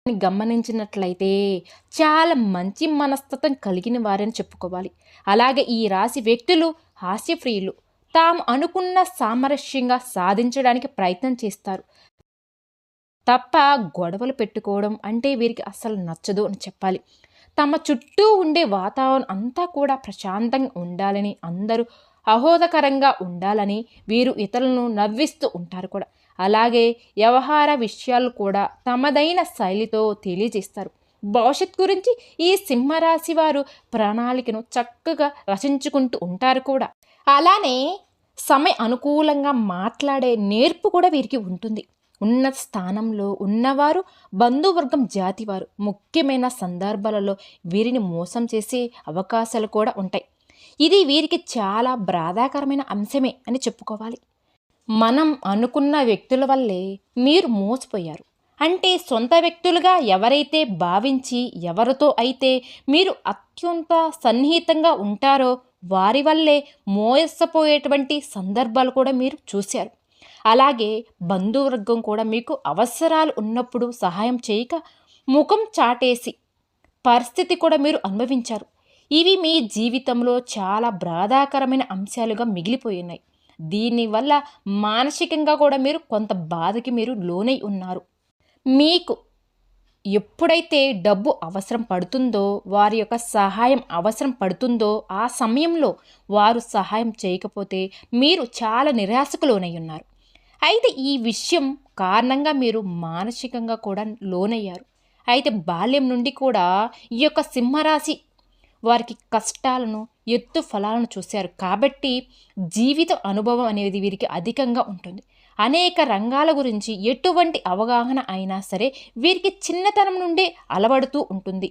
గమనించినట్లయితే చాలా మంచి మనస్తత్వం కలిగిన వారని చెప్పుకోవాలి. అలాగే ఈ రాశి వ్యక్తులు హాస్యప్రియులు. తాము అనుకున్న సామరస్యంగా సాధించడానికి ప్రయత్నం చేస్తారు తప్ప గొడవలు పెట్టుకోవడం అంటే వీరికి అస్సలు నచ్చదు అని చెప్పాలి. తమ చుట్టూ ఉండే వాతావరణం అంతా కూడా ప్రశాంతంగా ఉండాలని, అందరూ ఆహ్లాదకరంగా ఉండాలని వీరు ఇతరులను నవ్విస్తూ ఉంటారు కూడా. అలాగే వ్యవహార విషయాలు కూడా తమదైన శైలితో తెలియజేస్తారు. భవిష్యత్ గురించి ఈ సింహరాశి వారు ప్రణాళికను చక్కగా రచించుకుంటూ ఉంటారు కూడా. అలానే సమయ అనుకూలంగా మాట్లాడే నేర్పు కూడా వీరికి ఉంటుంది. ఉన్నత స్థానంలో ఉన్నవారు బంధువర్గం జాతివారు ముఖ్యమైన సందర్భాలలో వీరిని మోసం చేసే అవకాశాలు కూడా ఉంటాయి. ఇది వీరికి చాలా బాధాకరమైన అంశమే అని చెప్పుకోవాలి. మనం అనుకున్న వ్యక్తుల వల్లే మీరు మోసపోయారు అంటే సొంత వ్యక్తులుగా ఎవరైతే భావించి ఎవరితో అయితే మీరు అత్యంత సన్నిహితంగా ఉంటారో వారి వల్లే మోసపోయేటువంటి సందర్భాలు కూడా మీరు చూశారు. అలాగే బంధువర్గం కూడా మీకు అవసరాలు ఉన్నప్పుడు సహాయం చేయక ముఖం చాటేసి పరిస్థితి కూడా మీరు అనుభవించారు. ఇవి మీ జీవితంలో చాలా బాధాకరమైన అంశాలుగా మిగిలిపోయినాయి. దీనివల్ల మానసికంగా కూడా మీరు కొంత బాధకి మీరు లోనై ఉన్నారు. మీకు ఎప్పుడైతే డబ్బు అవసరం పడుతుందో, వారి యొక్క సహాయం అవసరం పడుతుందో ఆ సమయంలో వారు సహాయం చేయకపోతే మీరు చాలా నిరాశకు లోనై ఉన్నారు. అయితే ఈ విషయం కారణంగా మీరు మానసికంగా కూడా లోనయ్యారు. అయితే బాల్యం నుండి కూడా ఈ యొక్క సింహరాశి వారికి కష్టాలను ఎత్తు ఫలాలను చూశారు కాబట్టి జీవిత అనుభవం అనేది వీరికి అధికంగా ఉంటుంది. అనేక రంగాల గురించి ఎటువంటి అవగాహన అయినా సరే వీరికి చిన్నతనం నుండే అలవడుతూ ఉంటుంది.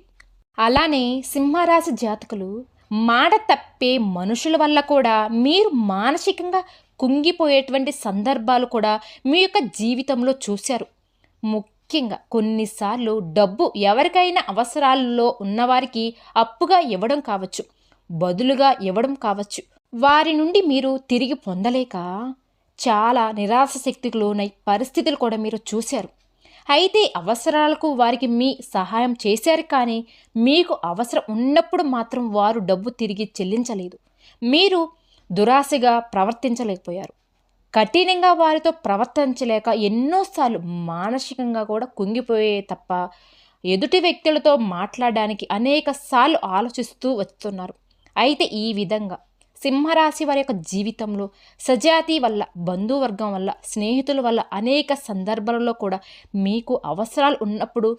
అలానే సింహరాశి జాతకులు మాట తప్పే మనుషుల వల్ల కూడా మీరు మానసికంగా కుంగిపోయేటువంటి సందర్భాలు కూడా మీ యొక్క జీవితంలో చూశారు. ముఖ్యంగా కొన్నిసార్లు డబ్బు ఎవరికైనా అవసరాల్లో ఉన్నవారికి అప్పుగా ఇవ్వడం కావచ్చు, బదులుగా ఇవ్వడం కావచ్చు. వారి నుండి మీరు తిరిగి పొందలేక చాలా నిరాశ శక్తికి లోనై పరిస్థితులు కూడా మీరు చూశారు. అయితే అవసరాలకు వారికి మీ సహాయం చేశారు కానీ మీకు అవసరం ఉన్నప్పుడు మాత్రం వారు డబ్బు తిరిగి చెల్లించలేదు. మీరు దురాశగా ప్రవర్తించలేకపోయారు. కఠినంగా వారితో ప్రవర్తించలేక ఎన్నోసార్లు మానసికంగా కూడా కుంగిపోయే తప్ప ఎదుటి వ్యక్తులతో మాట్లాడడానికి అనేక సార్లు ఆలోచిస్తూ వస్తున్నారు. అయితే ఈ విధంగా సింహరాశి వారి యొక్క జీవితంలో సజాతి వల్ల, బంధువర్గం వల్ల, స్నేహితుల వల్ల అనేక సందర్భాలలో కూడా మీకు అవసరాలు ఉన్నప్పుడు